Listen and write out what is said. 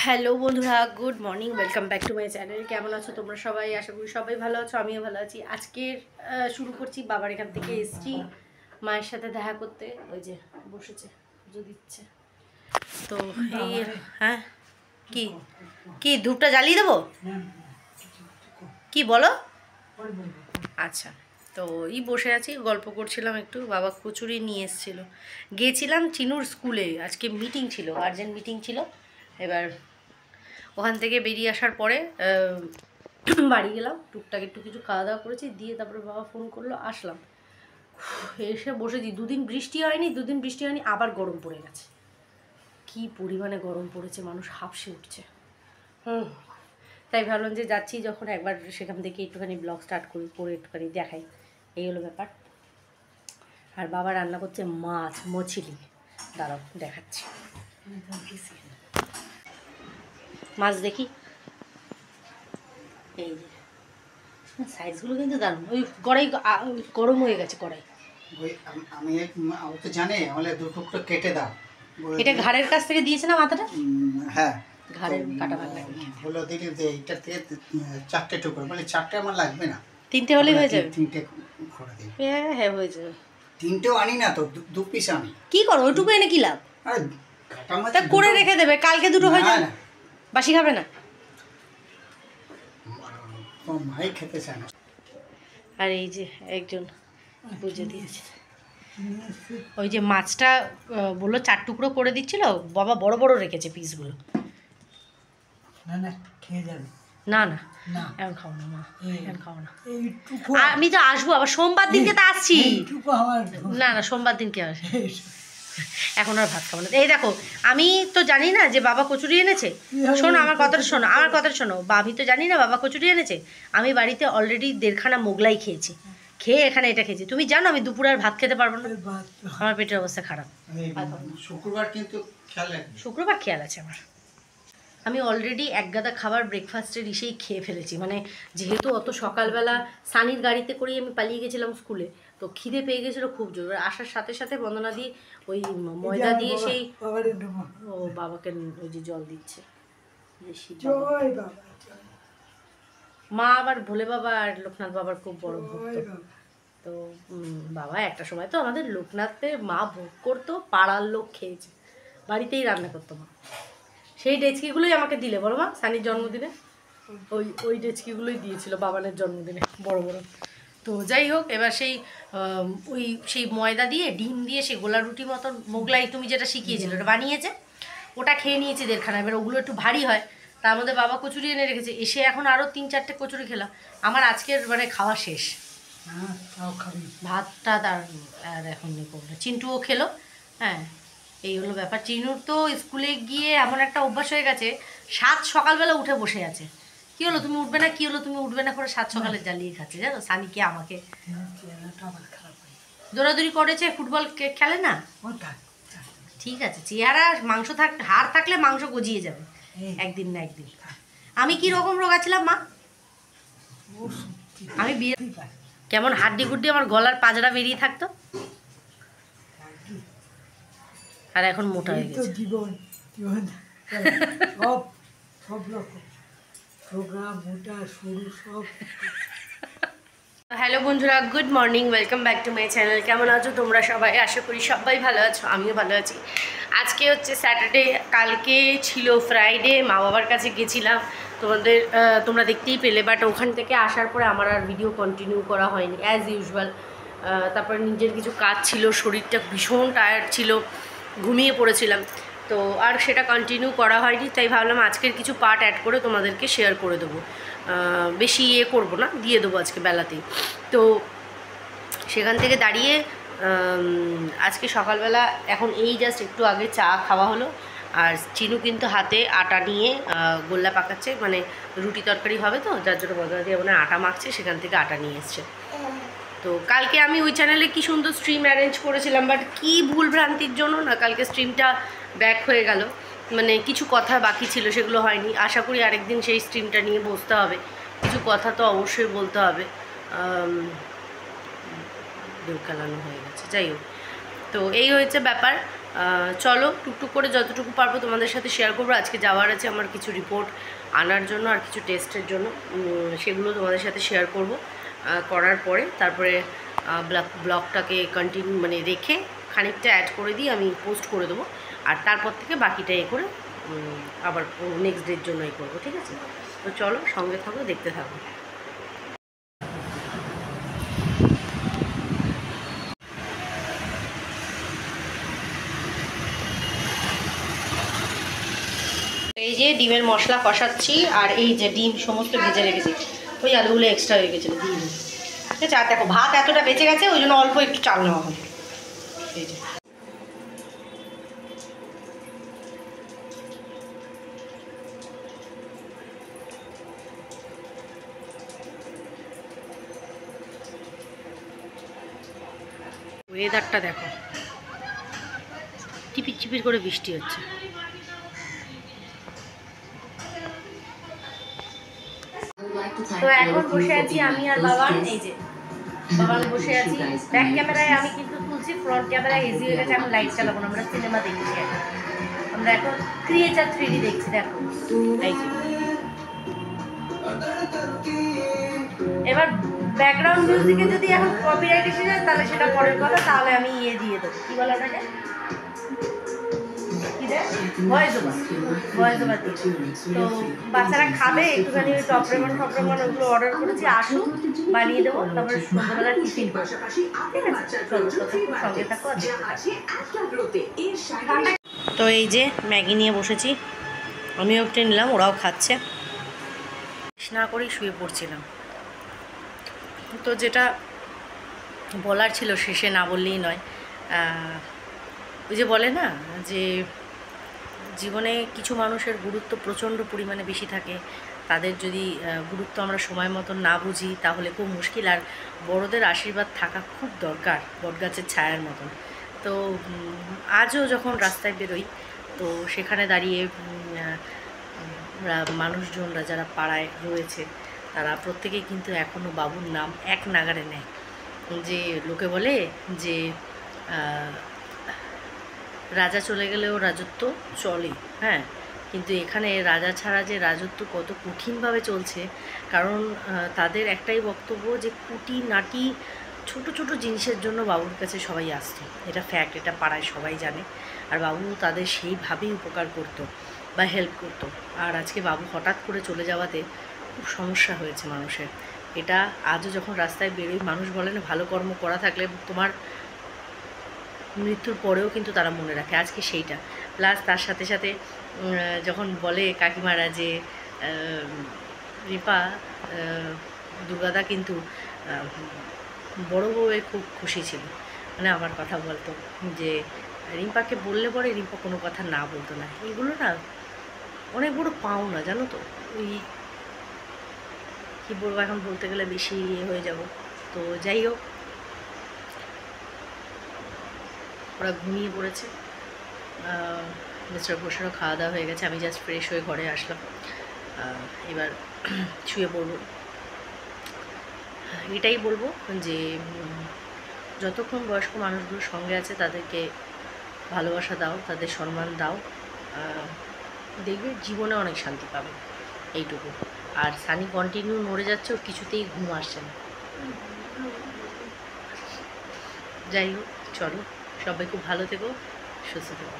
Hello বন্ধুরা, good morning, welcome back to my channel. কেমন আছো তোমরা সবাই? আশা করি সবাই ভালো আছো, আমিও ভালো আছি। আজকের শুরু করছি। বাবার এখান থেকে এসছি মায়ের সাথে দেখা করতে। ওই যে বসেছে, পুজো দিচ্ছে। তো এই হ্যাঁ, কি কি ধূপটা জ্বালিয়ে দেবো? কি বলো? আচ্ছা, তো এই বসে আছি, গল্প করছিলাম একটু। বাবা কচুরি নিয়ে এসেছিলো। গিয়েছিলাম চিনুর স্কুলে, আজকে মিটিং ছিল, আর্জেন্ট মিটিং ছিল। এবার ওখান থেকে বেরিয়ে আসার পরে বাড়ি গেলাম, টুকটাক একটু কিছু খাওয়া দাওয়া করেছি, দিয়ে তারপরে বাবা ফোন করলো, আসলাম। এসে বসেছি। দুদিন বৃষ্টি হয়নি, আবার গরম পড়ে গেছে। কি পরিমাণে গরম পড়েছে, মানুষ হাঁপসে উঠছে। তাই ভাবলাম যে যাচ্ছি যখন, একবার সেখান থেকে একটুখানি ব্লগ স্টার্ট করে একটুখানি দেখাই। এই হলো ব্যাপার। আর বাবা রান্না করছে মাছ, মছলি। দাঁড়াও দেখাচ্ছি। মাছ দেখি, এই যে সাইজগুলো কিন্তু দারুণ। ওই কড়াই গরম হয়ে গেছে কড়াই। আমি তো জানি, আমাদের দু টুকরো কেটে দাও। এটা ঘাড়ের কাছ থেকে দিয়েছে না মাথাটা? হ্যাঁ, ঘাড়ের কাটা ভাগ লাগে। বলে দিলি যে এইটা থেকে 4টে টুকরো, মানে 4টে আমার লাগবে না, 3টে হলেই হয়ে যাবে। 3টে করে দিই। হ্যাঁ হয়ে যাবে। 3টেও আনি না তো, 2 পিস আনি। কি করো ওইটুকু এনে কি লাভ? আরে কাটা মাছ তা করে রেখে দেবে, কালকে দুটো হয়ে যাবে। বাসি খাবে না? তোমার মাই খেতে চায় না। আর এই যে একজন বুঝে দিয়েছে। ওই যে মাছটা বললো 4 টুকরো করে দিচ্ছিল, বাবা বড় বড় রেখেছে পিসগুলো। না না, খেয়ে যাবে। না না, এখন খাও না মা, এখন খাও না। আমি তো আসবো আবার সোমবার দিনকে, তো আসছি। না না, সোমবার দিনকে আসে। এখন আর ভাত খাবো না। এই দেখো, আমি তো জানি না যে বাবা কচুরি এনেছে। শোনো আমার কথাটা শোনো। আমি তো জানি না বাবা কচুরি এনেছে। আমি বাড়িতে অলরেডি 1.5খানা মোগলাই খেয়েছি, খেয়ে এখানে এটা খেয়েছি। তুমি জানো আমি দুপুরে আর ভাত খেতে পারবো না, আমার পেটের অবস্থা খারাপ। শুক্রবার কিন্তু খেয়াল রাখবে। শুক্রবার খেয়াল আছে আমার। আমি অলরেডি এক গাদা খাবার ব্রেকফাস্টের ইসেই খেয়ে ফেলেছি। মানে যেহেতু অত সকালবেলা সানির গাড়িতে করেই আমি পালিয়ে গেছিলাম স্কুলে, তো খিদে পেয়ে গেছিলো খুব জোর। আসার সাথে সাথে বন্দনা দিয়ে ওই ময়দা দিয়ে সেই ও বাবাকে ওই যে জল দিচ্ছে। মা আবার ভোলে বাবা আর লোকনাথ বাবার খুব বড় ভক্ত। তো বাবা একটা সময় তো আমাদের লোকনাথে মা ভোগ করতো, পাড়ার লোক খেয়েছে, বাড়িতেই রান্না করতো মা। সেই ডেচকিগুলোই আমাকে দিলে বলো মা, সানির জন্মদিনে ওই ডেচকিগুলোই দিয়েছিল বাবানের জন্মদিনে, বড় বড়। তো যাই হোক, এবার সেই ময়দা দিয়ে ডিম দিয়ে সেই গোলা রুটি মতন মোগলাই তুমি যেটা শিখিয়েছিল ওটা বানিয়েছে, ওটা খেয়ে নিয়েছি 1.5খানা। এবার ওগুলো একটু ভারী হয়, তার মধ্যে বাবা কচুরি এনে রেখেছে। এসে এখন আরও 3-4টে কচুরি খেলাম। আমার আজকের মানে খাওয়া শেষ। ভাতটা আর এখন করলো, চিন্টুও খেলো। হ্যাঁ, এই হলো ব্যাপার। চিনুর তো স্কুলে গিয়ে এমন একটা অভ্যাস হয়ে গেছে, 7 সকালবেলা উঠে বসে আছে। কী হলো তুমি উঠবে না, কী হলো তুমি উঠবে না করে 7 সকালে জ্বালিয়ে খাচ্ছে, জানো? সানিকে আমাকে দৌড়াদৌড়ি করেছে, ফুটবল খেলে না। ঠিক আছে, চেহারা মাংস হাড় থাকলে মাংস গজিয়ে যাবে একদিন না একদিন। আমি কি রকম রোগাছিলাম মা, আমি বিয়ে কেমন হাড্ডি গুড্ডি, আমার গলার পাজরা বেরিয়ে থাকতো, আর এখন মোটা হয়ে গেছে। হ্যালো বন্ধুরা, good morning, welcome back to my channel. কেমন আছো তোমরা সবাই? আশা করি সবাই ভালো আছো, আমিও ভালো আছি। আজকে হচ্ছে স্যাটারডে, কালকে ছিল ফ্রাইডে। মা বাবার কাছে গেছিলাম, তোমরা দেখতেই পেলে। বাট ওখান থেকে আসার পরে আমার আর ভিডিও কন্টিনিউ করা হয়নি অ্যাজ ইউজুয়াল। তারপরে নিজের কিছু কাজ ছিল, শরীরটা ভীষণ টায়ার্ড ছিল, ঘুমিয়ে পড়েছিলাম, তো আর সেটা কন্টিনিউ করা হয়নি। তাই ভাবলাম আজকের কিছু পার্ট অ্যাড করে তোমাদেরকে শেয়ার করে দেবো। বেশি করবো না, দিয়ে দেবো আজকে বেলাতেই। তো সেখান থেকে দাঁড়িয়ে আজকে সকালবেলা এখন এই জাস্ট একটু আগে চা খাওয়া হলো। আর চিনু কিন্তু হাতে আটা নিয়ে গোল্লা পাকাচ্ছে, মানে রুটি তরকারি হবে তো, যার জন্য বদলা দিয়ে মানে আটা মাখছে, সেখান থেকে আটা নিয়ে এসছে। তো কালকে আমি ওই চ্যানেলে কি সুন্দর স্ট্রিম অ্যারেঞ্জ করেছিলাম, বাট কী ভুল ভ্রান্তির জন্য না কালকে স্ট্রিমটা ব্যাক হয়ে গেল। মানে কিছু কথা বাকি ছিল, সেগুলো হয়নি। আশা করি আরেকদিন সেই স্ট্রিমটা নিয়ে বসতে হবে, কিছু কথা তো অবশ্যই বলতে হবে। বেউকালানো হয়ে গেছে, যাই হোক। তো এই হয়েছে ব্যাপার। চলো টুকটুক করে যতটুকু পারবো তোমাদের সাথে শেয়ার করবো। আজকে যাওয়ার আছে আমার কিছু রিপোর্ট আনার জন্য আর কিছু টেস্টের জন্য, সেগুলো তোমাদের সাথে শেয়ার করব। করার পরে তারপরে ব্লগটাকে কন্টিনিউ মানে রেখে খানিকটা অ্যাড করে দিয়ে আমি পোস্ট করে দেবো, আর তারপর থেকে বাকিটা করে আবার নেক্সট ডের জন্য করবো, ঠিক আছে? তো চলো সঙ্গে থাকো, দেখতে থাকো। এই যে ডিমের মশলা কষাচ্ছি, আর এই যে ডিম সমস্ত ভেজে রেখেছি, ওই আলুগুলো এক্সট্রা হয়ে গেছিলো ডিম, ঠিক আছে? আর দেখো ভাত এতটা বেঁচে গেছে, ওই জন্য অল্প একটু চাল নেওয়া হবে। এই যে ওয়েদারটা দেখো, চিপির চিপির করে বৃষ্টি হচ্ছে। তো এখন বসে আছি আমি আর বাবা, এই যে বাবা বসে আছি। ব্যাক ক্যামেরায় আমি কিন্তু তুলছি, ফ্রন্ট ক্যামেরায় হেজি হয়ে গেছে। এখন লাইট চালাবো না, আমরা সিনেমা দেখছি এখন, আমরা এখন ক্রিয়েচার 3D দেখছি। দেখো এবার ব্যাকগ্রাউন্ড মিউজিকে যদি এখন কপিরাইট এসে যায় তাহলে সেটা পরের কথা, তাহলে আমি দিয়ে দেবো, কি বলে ওটাকে, ভয়েস ওভার দিয়ে। তো বাচ্চারা খাবে একটুখানি টপরেমন ওগুলো অর্ডার করেছি, আসুক বানিয়ে দেবো, তারপরে সন্ধ্যাবেলা টিফিন, ঠিক আছে? সঙ্গে থাকো। তো এই যে ম্যাগি নিয়ে বসেছি, আমিও একটু নিলাম, ওরাও খাচ্ছে। না করেই শুয়ে পড়ছিলাম। তো যেটা বলার ছিল শেষে না বললেই নয়, ওই যে বলে না যে জীবনে কিছু মানুষের গুরুত্ব প্রচণ্ড পরিমাণে বেশি থাকে, তাদের যদি গুরুত্ব আমরা সময় মতন না বুঝি তাহলে খুব মুশকিল। আর বড়দের আশীর্বাদ থাকা খুব দরকার, বটগাছের ছায়ার মতন। তো আজও যখন রাস্তায় বেরোই, তো সেখানে দাঁড়িয়ে মানুষজনরা যারা পাড়ায় রয়েছে তারা প্রত্যেকেই কিন্তু এখনও বাবুর নাম এক নাগাড়ে নেয়। যে লোকে বলে যে রাজা চলে গেলেও রাজত্ব চলে, হ্যাঁ, কিন্তু এখানে রাজা ছাড়া যে রাজত্ব কত কঠিনভাবে চলছে, কারণ তাদের একটাই বক্তব্য যে খুঁটিনাটি ছোট ছোট জিনিসের জন্য বাবুর কাছে সবাই আসতো, এটা ফ্যাক্ট, এটা পাড়ায় সবাই জানে। আর বাবু তাদের সেইভাবেই উপকার করতো বা হেল্প করতো। আর আজকে বাবু হঠাৎ করে চলে যাওয়াতে খুব সমস্যা হয়েছে মানুষের। এটা আজও যখন রাস্তায় বেরোই, মানুষ বলে না ভালো কর্ম করা থাকলে তোমার মৃত্যুর পরেও কিন্তু তারা মনে রাখে, আজকে সেইটা। প্লাস তার সাথে সাথে যখন বলে কাকিমারা যে রিপা দুর্গাদা কিন্তু বড় বউয়ে খুব খুশি ছিল, মানে আমার কথা বলতো যে রিম্পাকে বললে পরে রিম্পা কোনো কথা না বলতো না। এগুলো না অনেক বড় পাওনা, জানো তো। ওই কী বলবো, এখন বলতে গেলে বেশি হয়ে যাব। তো যাই হোক, ওরা ঘুমিয়ে পড়েছে, মিস্টার ঘোষেরও খাওয়া দাওয়া হয়ে গেছে, আমি জাস্ট ফ্রেশ হয়ে ঘরে আসলাম, এবার শুয়ে পড়ব। এটাই বলবো যে যতক্ষণ বয়স্ক মানুষগুলোর সঙ্গে আছে তাদেরকে ভালোবাসা দাও, তাদের সম্মান দাও, দেখবে জীবনে অনেক শান্তি পাবে, এইটুকু। আর সানি কন্টিনিউ নড়ে যাচ্ছে, ওর কিছুতেই ঘুম আসছে না। যাই হোক, চলো সবাই খুব ভালো থেকো, সুস্থ থেকো।